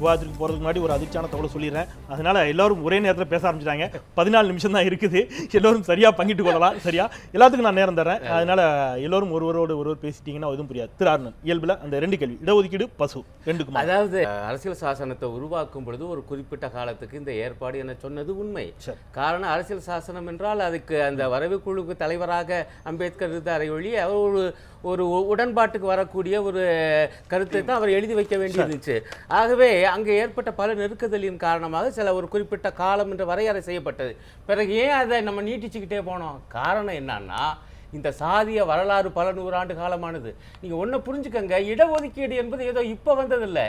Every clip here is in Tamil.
விவாதத்துக்கு போகிறதுக்கு முன்னாடி ஒரு அதிர்ச்சியான தகவலை சொல்லிடுறேன். அதனால் எல்லோரும் ஒரே நேரத்தில் பேச ஆரம்பிச்சிட்டாங்க. 14 நிமிஷம் தான் இருக்குது. எல்லோரும் சரியாக பங்கிட்டு கொள்ளலாம். சரியா எல்லாத்துக்கும் நான் நேரம் தரேன். அதனால் எல்லோரும் ஒருவர் பேசிட்டீங்கன்னா எதுவும் புரியாது. திரு அருணன், இயல்பில் அந்த 2 கேள்வி, இடஒதுக்கீடு, பசு, ரெண்டுக்கும். அதாவது அரசியல் சாசனத்தை உருவாக்கும் பொழுது ஒரு குறிப்பிட்ட காலத்துக்கு இந்த ஏற்பாடு என சொன்னது உண்மை. காரணம் அரசியல் சாசனம் என்றால் அதுக்கு அந்த வரைவு குழுக்கு தலைவராக அம்பேத்கர் இருந்தாரை ஒழிய ஒரு உடன்பாட்டுக்கு வரக்கூடிய ஒரு கருத்தை தான் அவர் எழுதி வைக்க வேண்டியிருந்துச்சு. ஆகவே அங்கே ஏற்பட்ட பல நெருக்குதலின் காரணமாக சில ஒரு குறிப்பிட்ட காலம் என்று வரையறை செய்யப்பட்டது. பிறகு ஏன் அதை நம்ம நீட்டிச்சுக்கிட்டே போனோம்? காரணம் என்னன்னா, இந்த சாதிய வரலாறு பல நூறாண்டு காலமானது. நீங்கள் ஒன்று புரிஞ்சுக்கங்க, இடஒதுக்கீடு என்பது ஏதோ இப்போ வந்ததில்லை.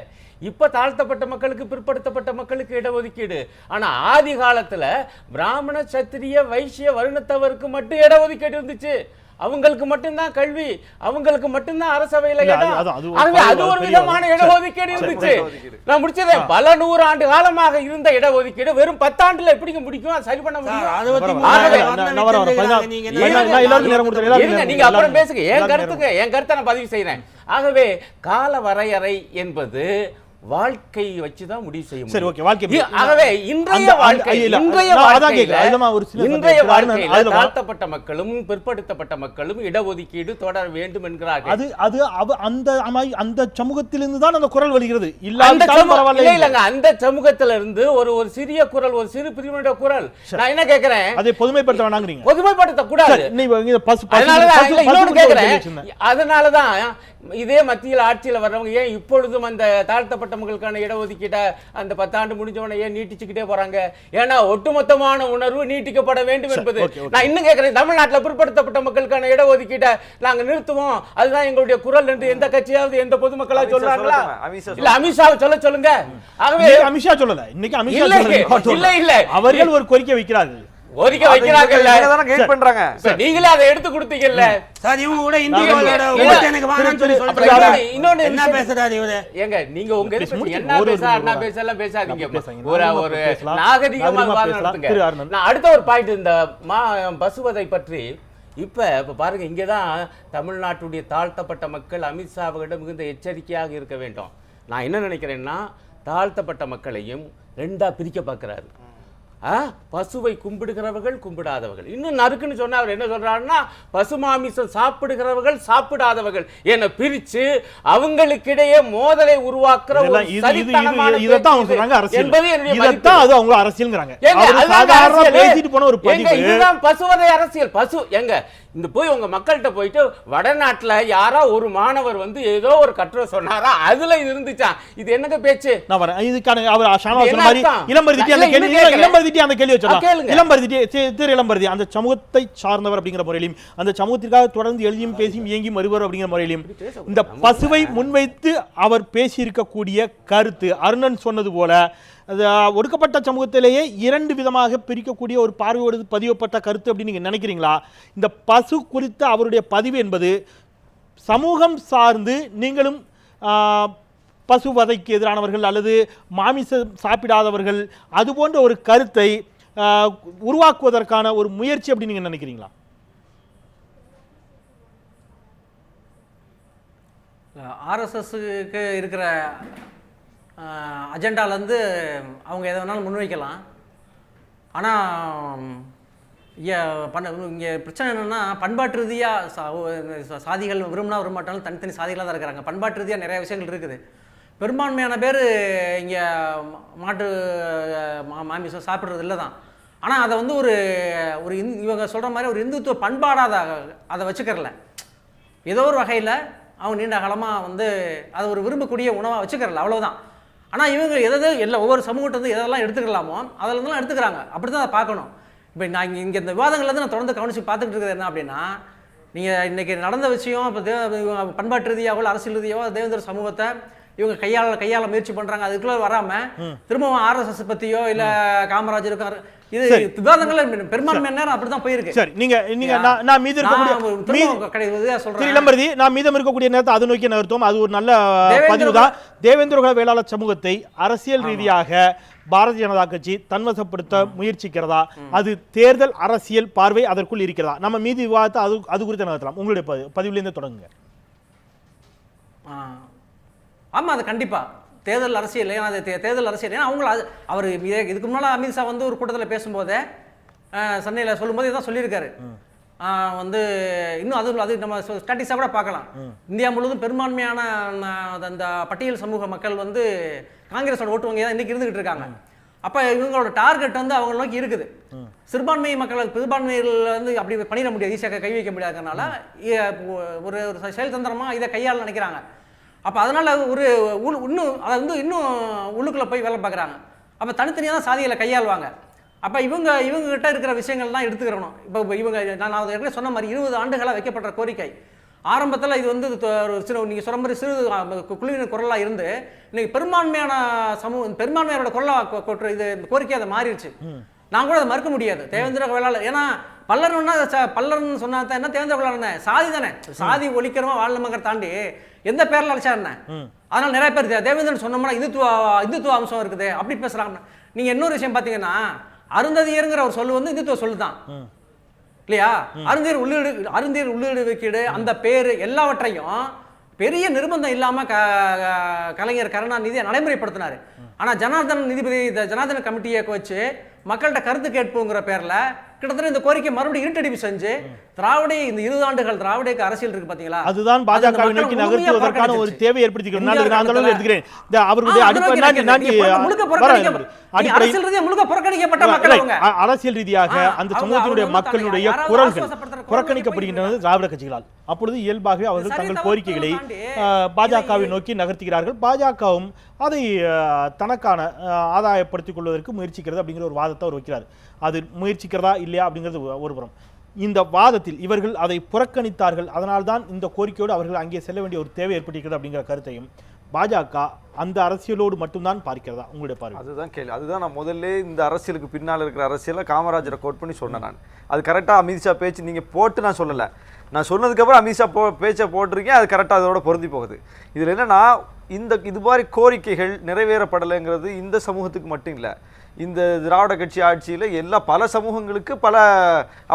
இப்போ தாழ்த்தப்பட்ட மக்களுக்கு, பிற்படுத்தப்பட்ட மக்களுக்கு இடஒதுக்கீடு. ஆனால் ஆதி காலத்தில் பிராமண, சத்திரிய, வைசிய வருணத்தவருக்கு மட்டும் இடஒதுக்கீடு இருந்துச்சு. அவங்களுக்கு மட்டும்தான் கல்வி, அவங்களுக்கு மட்டும்தான் அரசவையில் இடம். அது ஒரு விதமான இடஒதுக்கீடு இருந்துச்சு. நான் முடிச்சதேன். பல நூறாண்டு காலமாக இருந்த இடஒதுக்கீடு வெறும் 10 ஆண்டுல எப்படி முடிக்கும்? சரி பண்ண முடியும்? நீங்க அப்புறம் பேசுங்க. என் கருத்தை நான் பதிவு செய்யறேன். ஆகவே கால வரையறை என்பது வாழ்க்கையை வச்சுதான் முடிவு செய்ய முடியும். சரி, ஓகே. வாழ்க்கை ஆகவே இன்றைய வாழ்க்கையில தாழ்த்தப்பட்ட மக்களும் பிற்படுத்தப்பட்ட மக்களும் இடஒதுக்கீடு தொடர வேண்டும் என்கிறார்கள். அந்த சமூகத்திலிருந்து தான் அந்த குரல் வருகிறது. அந்த சமூகத்திலிருந்து ஒரு சிறிய குரல், ஒரு சிறு பிரிவினுடைய குரல். நான் என்ன கேட்கிறேன், அதை பொதுமைப்படுத்த வேணாங்கிறீங்க. பொதுமைப்படுத்த கூடாது. அதனாலதான் இதே மத்தியில் ஆட்சியில் வர்றவங்க ஏன் இப்பொழுதும் அந்த தாழ்த்தப்பட்ட மக்களுக்கான இடஒதுக்கீட்டை அந்த 10 ஆண்டு முடிஞ்சவன ஏன் நீட்டிச்சுக்கிட்டே போறாங்க? ஏன்னா ஒட்டுமொத்தமான உணர்வு நீட்டிக்கப்பட வேண்டும் என்பது. நான் இன்னும் கேட்கிறேன், தமிழ்நாட்டில் பிற்படுத்தப்பட்ட மக்களுக்கான இடஒதுக்கீட்டை நாங்க நிறுத்துவோம், அதுதான் எங்களுடைய குரல் என்று எந்த கட்சியாவது எந்த பொதுமக்களா சொல்றாங்களா? இல்ல, அமித்ஷாவை சொல்லுங்க. ஆகவே அமித்ஷா சொல்லல, இன்னைக்கு அமித்ஷா இல்ல, அவர்கள் ஒரு கோரிக்கை வைக்கிறார்கள். கோரிக்கை வைக்கிறாங்கல்ல, நீங்களே அதை எடுத்து கொடுத்தீங்கல்ல. நீங்க உங்க என்ன பேசாதீங்க, ஒரு நாகரிகமாக நடத்துங்க. நான் அடுத்த ஒரு பாயிண்ட், இந்த பசுவதை பற்றி. இப்ப பாருங்க, இங்கதான் தமிழ்நாட்டுடைய தாழ்த்தப்பட்ட மக்கள் அமித்ஷாவிடம் மிகுந்த எச்சரிக்கையாக இருக்க வேண்டும். நான் என்ன நினைக்கிறேன்னா, தாழ்த்தப்பட்ட மக்களையும் 2ஆ பிரிக்க பார்க்கிறாரு. பசுவை கும்பிடுகிறவர்கள், கும்பிடாதவர்கள். இன்னும் நறுக்குன்னு சொன்னா அவர் என்ன சொல்றாருன்னா, பசுமாமிசம் சாப்பிடுகிறவர்கள், சாப்பிடாதவர்கள் என பிரிச்சு அவங்களுக்கிடையே மோதலை உருவாக்குற பசுவதை அரசியல். பசு எங்க இந்த போய் உங்க மக்கள்கிட்ட போயிட்டு வடநாட்டுல யாரோ ஒரு மாணவர் ஏதோ ஒரு கட்டுரை சொன்னாரா, அதுல இருந்துச்சான். இது என்னங்க பேச்சு? அந்த சமூகத்தை சார்ந்தவர் அப்படிங்கிற முறையிலும், அந்த சமூகத்திற்காக தொடர்ந்து எழுதியும் பேசியும் இயங்கி வருவர் அப்படிங்கிற முறையிலும் இந்த பசுவை முன்வைத்து அவர் பேசியிருக்கக்கூடிய கருத்து, அருணன் சொன்னது போல ஒடுக்கப்பட்ட சமூகத்திலேயே 2 விதமாக பிரிக்கக்கூடிய ஒரு பார்வையோடு பதிவப்பட்ட கருத்து அப்படின்னு நீங்க நினைக்கிறீங்களா? இந்த பசு குறித்த அவருடைய பதிவு என்பது சமூகம் சார்ந்து நீங்களும் பசுவதைக்கு எதிரானவர்கள் அல்லது மாமிசம் சாப்பிடாதவர்கள் அது போன்ற ஒரு கருத்தை உருவாக்குவதற்கான ஒரு முயற்சி அப்படின்னு நீங்க நினைக்கிறீங்களா? ஆர்எஸ்எஸ்க்கு இருக்கிற அஜெண்டாலேருந்து அவங்க எதை வேணாலும் முன்வைக்கலாம். ஆனால் இங்கே பிரச்சனை என்னென்னா, பண்பாட்டு ரீதியாக சாதிகள் விரும்பினா விரும்பாட்டாலும் தனித்தனி சாதிகளாக தான் இருக்கிறாங்க. பண்பாட்டு ரீதியாக நிறைய விஷயங்கள் இருக்குது. பெரும்பான்மையான பேர் இங்கே மாட்டு மாமிசம் சாப்பிட்றது இல்லை தான். ஆனால் அதை ஒரு இவங்க சொல்கிற மாதிரி ஒரு இந்துத்துவ பண்பாடாக அதை வச்சுக்கிறல. ஏதோ ஒரு வகையில் அவங்க நீண்ட காலமாக அதை ஒரு விரும்பக்கூடிய உணவாக வச்சுக்கிறல, அவ்வளோதான். ஆனால் இவங்க ஒவ்வொரு சமூகத்தை எதெல்லாம் எடுத்துக்கலாமோ அதில் எடுத்துக்கிறாங்க. அப்படி தான் அதை பார்க்கணும். இப்போ நான் இங்கே இந்த விவாதங்கள்லேருந்து நான் தொடர்ந்து கவனித்து பார்த்துக்கிட்டு இருக்கிறது என்ன அப்படின்னா, நீங்கள் இன்றைக்கி நடந்த விஷயம் இப்போ பண்பாட்டு ரீதியாகவோ அரசியல் ரீதியாகவோ தேவேந்திர சமூகத்தை இவங்க கையாள முயற்சி பண்ணுறாங்க. அதுக்குள்ளே வராமல் திரும்பவும் ஆர்எஸ்எஸ் பற்றியோ இல்லை காமராஜருக்கும் இது விவாதங்கள் பெரும்பான்மை நேரம் அப்படிதான் போயிருக்கு. சரி, நீங்க நான் மீதம் இருக்கக்கூடிய நேரத்தை அதை நோக்கி நகர்த்துவோம். அது ஒரு நல்ல பதிவு தான். தேவேந்திர வேளாளர் சமூகத்தை அரசியல் ரீதியாக பாரதிய ஜனதா கட்சி தன்வசப்படுத்த முயற்சிக்கிறதா, அது தேர்தல் அரசியல் பார்வை அதற்குள் இருக்கிறதா? நம்ம மீதி விவாதத்தை அது குறித்து நகர்த்தலாம். உங்களுடைய பதிவுலேருந்து தொடங்குங்க. ஆமாம், அது கண்டிப்பாக தேர்தல் அரசியல், ஏன்னா அது தேர்தல் அரசியல். ஏன்னா அவங்கள அவர் இதுக்கு முன்னால் அமித்ஷா வந்து ஒரு கூட்டத்தில் பேசும்போதே சென்னையில் சொல்லும்போது இதான் சொல்லியிருக்காரு. வந்து இன்னும் அது நம்ம ஸ்டாட்டிக்ஸாக கூட பார்க்கலாம். இந்தியா முழுவதும் பெரும்பான்மையான அந்த பட்டியல் சமூக மக்கள் வந்து காங்கிரஸோட ஓட்டு வங்கி தான் இன்னைக்கு இருந்துகிட்டு இருக்காங்க. அப்போ இவங்களோட டார்கெட் வந்து அவங்க நோக்கி இருக்குது. சிறுபான்மை மக்கள் பெரும்பான்மையில் வந்து அப்படி பண்ணிட முடியாது, ஈஸியாக கை வைக்க முடியாததுனால ஒரு செயல் தந்திரமாக இதை கையாள நினைக்கிறாங்க. அப்போ அதனால ஒரு இன்னும் அதை வந்து இன்னும் உள்ளுக்குள்ளே போய் வேலை பார்க்குறாங்க. அப்போ தனித்தனியாக தான் சாதிகளை கையாளுவாங்க. அப்போ இவங்ககிட்ட இருக்கிற விஷயங்கள் தான் எடுத்துக்கிறணும். இப்போ இவங்க நான் ஏற்கனவே சொன்ன மாதிரி 20 ஆண்டுகளாக வைக்கப்பட்ட கோரிக்கை. ஆரம்பத்தில் இது வந்து நீங்கள் சொல்கிற மாதிரி சிறு குழுவின் குரலாக இருந்து இன்னைக்கு பெரும்பான்மையான பெரும்பான்மையோட குரலாக இது கோரிக்கை அதை மாறிடுச்சு. நான் கூட அதை மறுக்க முடியாது. தேவேந்திர வேளாளர், ஏன்னா பல்லர்னு சொன்னா என்ன, தேவேந்திர வேளாளர் சாதி தானே, சாதி ஒழிக்கிறவா வாழணுமங்கிற தாண்டி எந்த பேரில் அழைச்சா என்ன. அதனால நிறைய பேர் தேவேந்திரன் சொன்னோம்னா இந்துத்துவ அம்சம் இருக்குது அப்படி பேசுறாங்க. நீங்க இன்னொரு விஷயம் பார்த்தீங்கன்னா, அருந்ததியருங்கிற ஒரு சொல்லு வந்து இந்துத்துவ சொல்லு தான் இல்லையா. அருந்தியர் உள்ளீடு வைக்கீடு அந்த பேரு எல்லாவற்றையும் பெரிய நிர்பந்தம் இல்லாம கலைஞர் கருணாநிதி நடைமுறைப்படுத்தினாரு. ஆனா ஜனார்தன் நீதிபதி ஜனார்தன கமிட்டியை வச்சு மக்கள்கிட்ட கருத்து கேட்புங்கிற பேர்ல கிட்டத்தட்ட இந்த கோரிக்கை மறுபடியும் இருட்டடிப்பு செஞ்சு திராவிட இந்த 20 ஆண்டுகள் திராவிட அரசியல் இருக்கு பாத்தீங்களா, அதுதான் பாஜகவை நோக்கி நகர்த்துவதற்கான ஒரு தேவை ஏற்படுத்திக்கிறேன். அவர்களுடைய அரசியல் ரீதியாக அந்த சமூகத்தினுடைய மக்களுடைய குரல்கள் புறக்கணிக்கப்படுகின்றன திராவிட கட்சிகளால். அப்பொழுது இயல்பாகவே அவர்கள் தங்கள் கோரிக்கைகளை பாஜகவை நோக்கி நகர்த்துகிறார்கள். பாஜகவும் அதை தனக்கான ஆதாயப்படுத்திக் கொள்வதற்கு முயற்சிக்கிறது அப்படிங்கிற ஒரு வாதத்தை அவர் வைக்கிறார். அது முயற்சிக்கிறதா இல்லையா அப்படிங்கிறது ஒரு புறம். இந்த வாதத்தில் இவர்கள் அதை புறக்கணித்தார்கள், அதனால்தான் இந்த கோரிக்கையோடு அவர்கள் அங்கே செல்ல வேண்டிய ஒரு தேவை ஏற்பட்டிருக்கிறது அப்படிங்கிற கருத்தையும் பாஜக அந்த அரசியலோடு மட்டும்தான் பார்க்கிறதா உங்களுடைய பார்வை? அதுதான் கேள்வி. அதுதான் நான் முதல்ல இந்த அரசியலுக்கு பின்னால் இருக்கிற அரசியலை காமராஜரை கோட் பண்ணி சொன்னேன். நான் அது கரெக்டாக அமித்ஷா பேச்சு நீங்கள் போட்டு நான் சொல்லலை, நான் சொன்னதுக்கப்புறம் அமித்ஷா பேச்சை போட்டிருக்கேன், அது கரெக்டாக அதோட பொருந்தி போகுது. இதில் என்னென்னா, இது மாதிரி கோரிக்கைகள் நிறைவேறப்படலைங்கிறது இந்த சமூகத்துக்கு மட்டும் இல்லை, இந்த திராவிட கட்சி ஆட்சியில் பல சமூகங்களுக்கு பல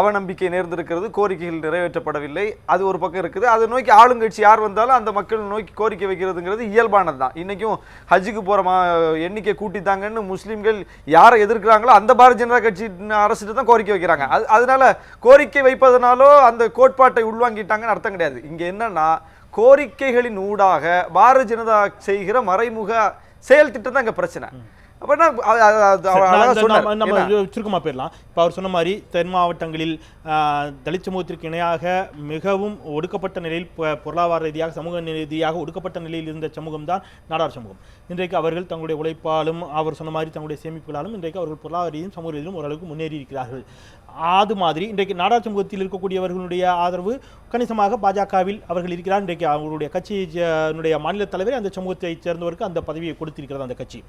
அவநம்பிக்கை நேர்ந்திருக்கிறது, கோரிக்கைகள் நிறைவேற்றப்படவில்லை. அது ஒரு பக்கம் இருக்குது. அதை நோக்கி ஆளுங்கட்சி யார் வந்தாலும் அந்த மக்கள் நோக்கி கோரிக்கை வைக்கிறதுங்கிறது இயல்பானது தான். இன்றைக்கும் ஹஜ்ஜுக்கு போகிற எண்ணிக்கை கூட்டித்தாங்கன்னு முஸ்லீம்கள் யாரை எதிர்க்கிறாங்களோ அந்த பாரதிய ஜனதா கட்சி அரசுட்டு தான் கோரிக்கை வைக்கிறாங்க. அதனால கோரிக்கை வைப்பதனாலோ அந்த கோட்பாட்டை உள்வாங்கிட்டாங்கன்னு அர்த்தம் கிடையாது. இங்கே என்னன்னா, கோரிக்கைகளின் ஊடாக பாரதிய ஜனதா செய்கிற மறைமுக செயல் திட்டம் தான் இங்கே பிரச்சனை. சுருக்கமா போயிடலாம். இப்ப அவர் சொன்ன மாதிரி தென் மாவட்டங்களில் தலித் சமூகத்திற்கு இணையாக மிகவும் ஒடுக்கப்பட்ட நிலையில், பொருளாதார ரீதியாக சமூக ரீதியாக ஒடுக்கப்பட்ட நிலையில் இருந்த சமூகம் தான் நாடார் சமூகம். இன்றைக்கு அவர்கள் தங்களுடைய உழைப்பாலும் அவர் சொன்ன மாதிரி தங்களுடைய சேமிப்புகளாலும் இன்றைக்கு அவர்கள் பொருளாதார ரீதியும் சமூக ரீதியிலும் ஓரளவுக்கு முன்னேறி இருக்கிறார்கள். அது மாதிரி இன்றைக்கு நாடார் சமூகத்தில் இருக்கக்கூடியவர்களுடைய ஆதரவு கணிசமாக பாஜகவில் அவர்கள் இருக்கிறார். இன்றைக்கு அவர்களுடைய கட்சியினுடைய மாநில தலைவர் அந்த சமூகத்தை சேர்ந்தவருக்கு அந்த பதவியை கொடுத்திருக்கிறது அந்த கட்சி.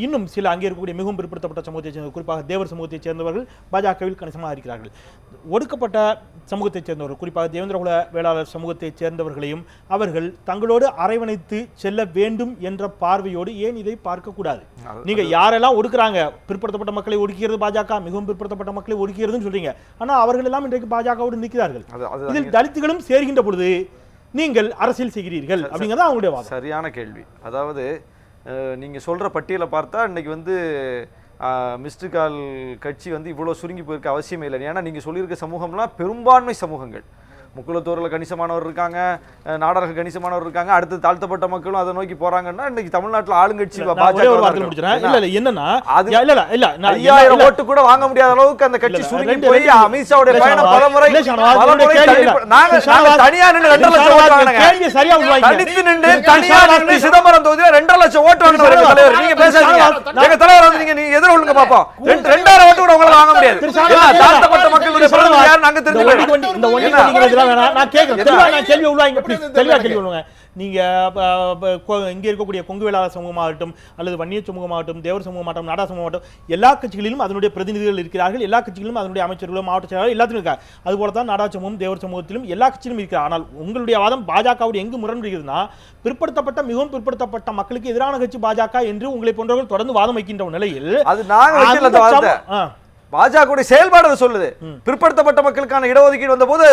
இன்னும் சில அங்கே இருக்கக்கூடிய மிகவும் பிற்படுத்தப்பட்ட சமூகத்தை சேர்ந்த, குறிப்பாக தேவர் சமூகத்தை சேர்ந்தவர்கள் பாஜகவில் கணிசமாக இருக்கிறார்கள். ஒடுக்கப்பட்ட சமூகத்தைச் சேர்ந்தவர்கள், குறிப்பாக தேவேந்திரகுல வேளாளர் சமூகத்தைச் சேர்ந்தவர்களையும் அவர்கள் தங்களோடு அரவணைத்து செல்ல வேண்டும் என்ற பார்வையோடு ஏன் இதை பார்க்கக்கூடாது? நீங்க யாரெல்லாம் ஒடுக்குறாங்க, பிற்படுத்தப்பட்ட மக்களை ஒடுக்கிறது பாஜக, மிகவும் பிற்படுத்தப்பட்ட மக்களை ஒடுக்கிறதுன்னு சொல்றீங்க. ஆனா அவர்கள் எல்லாம் இன்றைக்கு பாஜகவோடு நிற்கிறார்கள். இதில் தலித்துகளும் சேர்கின்ற பொழுது நீங்கள் அரசியல் செய்கிறீர்கள் அப்படிங்கிறது அவங்களுடைய வாதம். சரியான கேள்வி. அதாவது நீங்க சொல்ற பட்டியலை பார்த்தா இன்னைக்கு வந்து மிஸ்டு கால் கட்சி வந்து இவ்வளோ சுருங்கி போயிருக்க அவசியமே இல்லை. ஏன்னா நீங்கள் சொல்லியிருக்க சமூகம்லாம் பெரும்பான்மை சமூகங்கள். முக்குளத்தோரில் கணிசமானவர் இருக்காங்க, நாடார்கள் கணிசமானவர் இருக்காங்க, அடுத்து தாழ்த்தப்பட்ட மக்களும் அதை நோக்கி போறாங்கன்னா இன்னைக்கு தமிழ்நாட்டில் ஆளுங்கட்சி என்னன்னா 5000 ஓட்டு கூட வாங்க முடியாத அளவுக்கு அந்த கட்சி சுருங்கி போய் அமித்ஷாவுடைய பயணம் பலமுறை தனியா நின்று 2 லட்சம் ஓட்டு வாங்கினாங்க. தனித்து நின்று தனியா நின்று சிதம்பரம் தொகுதியில 2 லட்சம் ஓட்டு வாங்கின தலைவர் நீங்க பேசாதீங்க. எங்க தலைவர் வந்து நீங்க எதிர்கொள்ளுங்க பாப்போம். 2000 ஓட்டு கூட உங்களால வாங்க முடியாது. தாழ்த்தப்பட்ட மக்களுடைய பிரதிநிதி யார் நாங்க தெரிஞ்சுக்கிறோம். நீங்க இங்க இருக்கக்கூடிய கொங்கு வேளாளர் சமூகமாகட்டும் அல்லது வன்னிய சமூகமாகட்டும் தேவர் சமூகமாகட்டும் நாடா சமூகமாகட்டும் எல்லா கட்சிகளிலும் அதனுடைய பிரதிநிதிகள் இருக்கிறார்கள். எல்லா கட்சிகளிலும் அதனுடைய அமைச்சர்களும் மாவட்ட செயலாளர் எல்லாத்திலும் இருக்காங்க. அதுபோல தான் நாடா சமூகம் தேவர் சமூகத்திலும் எல்லா கட்சியிலும் இருக்கிறார். ஆனால் உங்களுடைய வாதம் பாஜகவோடு எங்கு முரண்படுகிறதுனா, பிற்படுத்தப்பட்ட மிகவும் பிற்படுத்தப்பட்ட மக்களுக்கு எதிரான கட்சி பாஜக என்று உங்களை போன்றவர்கள் தொடர்ந்து வாதம் வைக்கின்ற நிலையில் பாஜக செயல்பாடு அதை சொல்லுது. பிற்படுத்தப்பட்ட மக்களுக்கான இடஒதுக்கீடு வந்த போது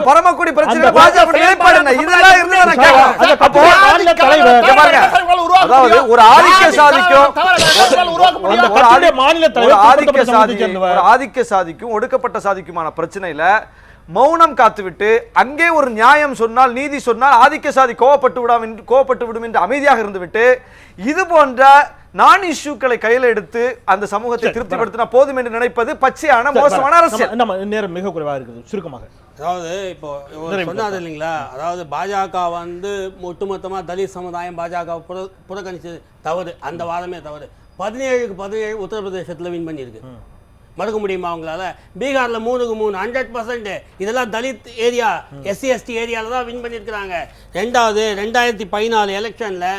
பரமக்குடி பிரச்சனை பாஜக நிலைப்பாடு என்ன? இதெல்லாம் அதாவது ஒரு ஆதிக்க சாதிக்கும் ஒடுக்கப்பட்ட சாதிக்குமான பிரச்சனையில மௌனம் காத்துவிட்டு அங்கே ஒரு நியாயம் சொன்னால் நீதி சொன்னால் ஆதிக்க சாதி கோவப்பட்டு விடும் என்று அமைதியாக இருந்துவிட்டு இது போன்ற நான் இஷ்யூக்களை கையில் எடுத்து அந்த சமூகத்தை திருப்திப்படுத்தினா போதும் என்று நினைப்பது பச்சையான மோசமான அரசியல். நம்ம நேரம் மிக குறைவாக இருக்குது. சுருக்கமாக அதாவது இப்போ சொன்னாது இல்லைங்களா, அதாவது பாஜக வந்து ஒட்டுமொத்தமாக தலித் சமுதாயம் பாஜக புறக்கணிச்சது தவறு, அந்த வாதமே தவறு. 17க்கு 17 உத்தரப்பிரதேசத்தில் வின் பண்ணியிருக்கு. மறக்க முடியுமா அவங்களால? பீகாரில் 3க்கு 3 100%. இதெல்லாம் தலித் ஏரியா SC ST ஏரியாவில் தான் வின் பண்ணியிருக்கிறாங்க. 2014 எலெக்ஷனில்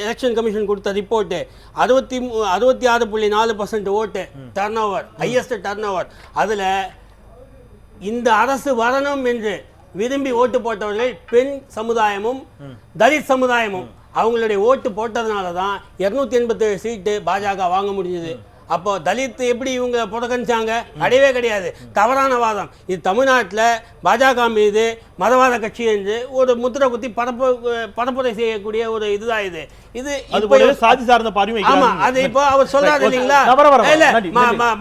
எலெக்ஷன் கமிஷன் கொடுத்த ரிப்போர்ட்டு 66.4% ஓட்டு turn over, highest turn over. அதில் இந்த அரசு வரணும் என்று விரும்பி ஓட்டு போட்டவர்கள் பெண் சமுதாயமும் தலித் சமுதாயமும். அவங்களுடைய ஓட்டு போட்டதுனால தான் 287 சீட்டு பாஜக வாங்க முடிஞ்சது. அப்போ தலித் எப்படி இவங்க புறக்கணிச்சாங்க? கிடையவே கிடையாது. தவறான வாதம் இது. தமிழ்நாட்டில் பாஜக மீது மதவாத கட்சி என்று ஒரு முத்திரை குத்தி பரப்புரை செய்யக்கூடிய ஒரு இதுதான் இது. இது சாதி சார்ந்த பார்வை. ஆமா, அது இப்போ அவர் சொல்றாரு இல்லைங்களா,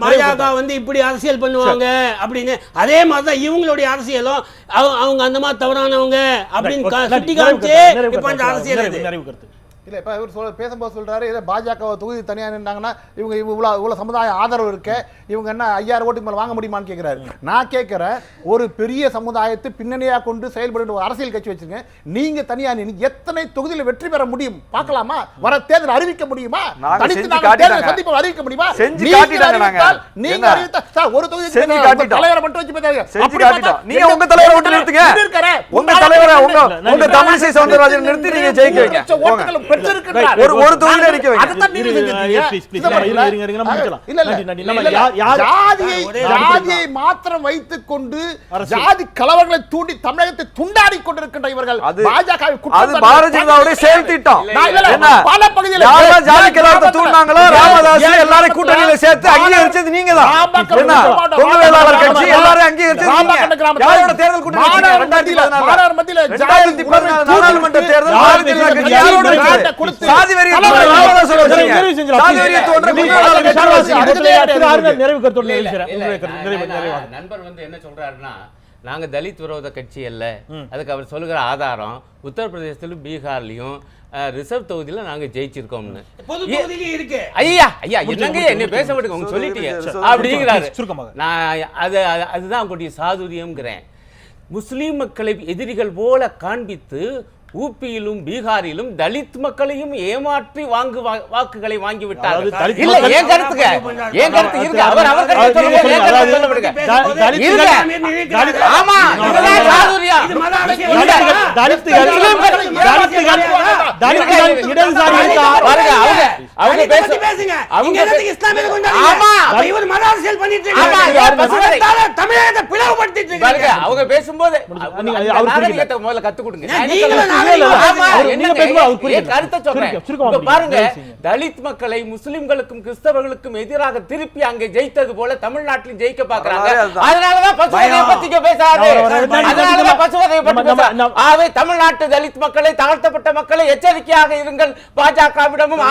பாஜக வந்து இப்படி அரசியல் பண்ணுவாங்க அப்படின்னு. அதே மாதிரிதான் இவங்களுடைய அரசியலும் அவங்க அந்த மாதிரி தவறானவங்க அப்படின்னு சுட்டி காமிச்சு இப்ப அந்த அரசியல். இல்லை, இப்போ இவர் பேசும்போது சொல்கிறாரு, இதை பாஜக தொகுதி தனியாக நின்றாங்கன்னா இவங்க இவ்வளோ சமுதாய ஆதரவு இருக்க இவங்க என்ன 5000 ஓட்டுக்கு மேலே வாங்க முடியுமான்னு கேட்குறாரு. நான் கேட்குறேன், ஒரு பெரிய சமுதாயத்தை பின்னணியாக கொண்டு செயல்படுற ஒரு அரசியல் கட்சி வச்சுருங்க. நீங்கள் தனியாக நின்று எத்தனை தொகுதியில் வெற்றி பெற முடியும் பார்க்கலாமா? வர தேர்தல் அறிவிக்க முடியுமா? சந்திப்பு அறிவிக்க முடியுமா? நீங்க அறிவித்த ஒரு தொகுதி தலைவரை மட்டும் வச்சு நீங்க உங்க தலைவரை விட்டு நிறுத்துங்க. உங்க தலைவரை உங்க தமிழிசை சவுந்தரராஜன் நிறுத்தி நீங்க ஜெயிக்க வைங்க. ஒரு தொகுதியில நிக்க வைங்க. ஜாதியை மாத்திரம் வைத்துக் கொண்டு ஜாதி கலவரங்களை தூண்டி தமிழகத்தை துண்டாடி கொண்டிருக்கின்ற இவர்கள் பாஜக பாரதிய ஜனதாவுடைய செயல் திட்டம். பல பகுதியில் ஜாதி கலவரத்தை தூண்டினாங்களோ ராமதாஸ் எல்லாரும் கூட்டணியில சேர்த்து அங்கீகரிச்சது நீங்க தான். தொழிலாளர் கட்சி எல்லாரும் அங்கீகரிச்சது நீங்க. யாரோட தேர்தல் கூட்டணி 2014 நாடாளுமன்ற தேர்தல் பாரதிய ஜனதா கட்சி யாரோட சாதி வெறி நண்பர் வந்து என்ன சொல்றாருன்னா, நாங்க தலித் விரோத கட்சி அல்ல. அதுக்கு அவர் சொல்லுகிற ஆதாரம் உத்தரப்பிரதேசத்திலும் பீகார்லயும் ரிசர்வ் தொகுதியில நாங்க ஜெயிச்சிருக்கோம்னு. ஐயா ஐயா என்னங்க என்ன பேச விடுங்க, உங்க சொல்லிட்டீங்க அப்படிங்கிறாரு. நான் அதுதான் உங்களுடைய சாதுரியம்ங்கிறேன். முஸ்லீம் மக்களை எதிரிகள் போல காண்பித்து ஊப்பியிலும் பீகாரிலும் தலித் மக்களையும் ஏமாற்றி வாக்குகளை வாங்கிவிட்டார்கள். இல்ல, ஏன் கருத்துங்க, ஏன் கருத்து இருக்கு. அவர் ஆமா, அவங்க பேசும்போது முதல்ல கத்து கொடுங்க. பாருங்க, தலித் மக்களை முஸ்லிம்களுக்கும் கிறிஸ்தவர்களுக்கும் எதிராக திருப்பி அங்கே ஜெயித்தது போல தமிழ்நாட்டில் ஜெயிக்க பார்க்கிறாங்க. அதனாலதான் பசுவதையை பத்தி பேசாது. அதனாலதான் பசுவதையை பற்றி பேசாது. தமிழ்நாட்டு தலித் மக்களை, தாழ்த்தப்பட்ட மக்களை எச்சரிக்கையாக இருங்கள். பாஜகவிடமும்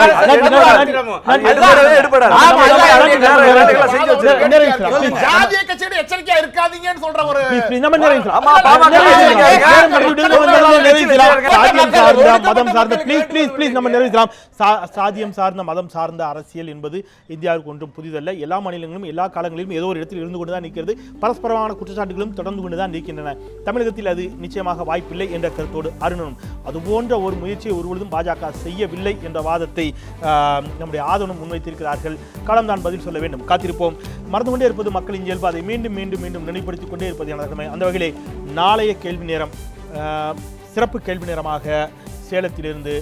ஜாதிய கட்சியோட எச்சரிக்கையா இருக்காதீங்கன்னு சொல்ற ஒரு சாதியம் சார்ந்த மதம் சார்ந்த அரசியல் என்பது இந்தியாவுக்கு ஒன்றும் புதிதல்ல. எல்லா மாநிலங்களும் எல்லா காலங்களிலும் ஏதோ ஒரு இடத்தில் இருந்து கொண்டுதான் நிற்கிறது. பரஸ்பரமான குற்றச்சாட்டுகளும் தொடர்ந்து கொண்டுதான் இருக்கின்றன. தமிழகத்தில் அது நிச்சயமாக வாய்ப்பில்லை என்ற கருத்தோடு அருணனும் அதுபோன்ற ஒரு முயற்சியை ஒருபொழுதும் பாஜக செய்யவில்லை என்ற வாதத்தை நம்முடைய ஆதவனும் முன்வைத்திருக்கிறார்கள். காலம்தான் பதில் சொல்ல வேண்டும். காத்திருப்போம். மறந்து கொண்டே இருப்பது மக்களின் இயல்பு. அதை மீண்டும் மீண்டும் மீண்டும் நினைப்படுத்திக் கொண்டே இருப்பது எனது கடமை. அந்த வகையிலே நாளைய கேள்வி நேரம் சிறப்பு கேள்வி நேரமாக சேலத்திலிருந்து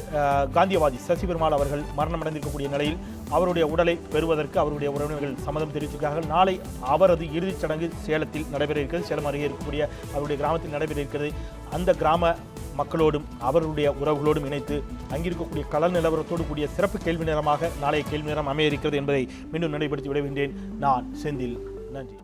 காந்தியவாதி சசி பெருமாள் அவர்கள் மரணமடைந்திருக்கக்கூடிய நிலையில் அவருடைய உடலை பெறுவதற்கு அவருடைய உறவினர்கள் சம்மதம் தெரிவித்திருக்கிறார்கள். நாளை அவரது இறுதிச் சடங்கு சேலத்தில் நடைபெற இருக்கிறது. சேலம் அருகே இருக்கக்கூடிய அவருடைய கிராமத்தில் நடைபெற இருக்கிறது. அந்த கிராம மக்களோடும் அவர்களுடைய உறவுகளோடும் இணைத்து அங்கிருக்கக்கூடிய கள நிலவரத்தோடு கூடிய சிறப்பு கேள்வி நேரமாக நாளைய கேள்வி நேரம் அமைய இருக்கிறது என்பதை மீண்டும் நினைவுபடுத்தி விடுகின்றேன். நான் செந்தில். நன்றி.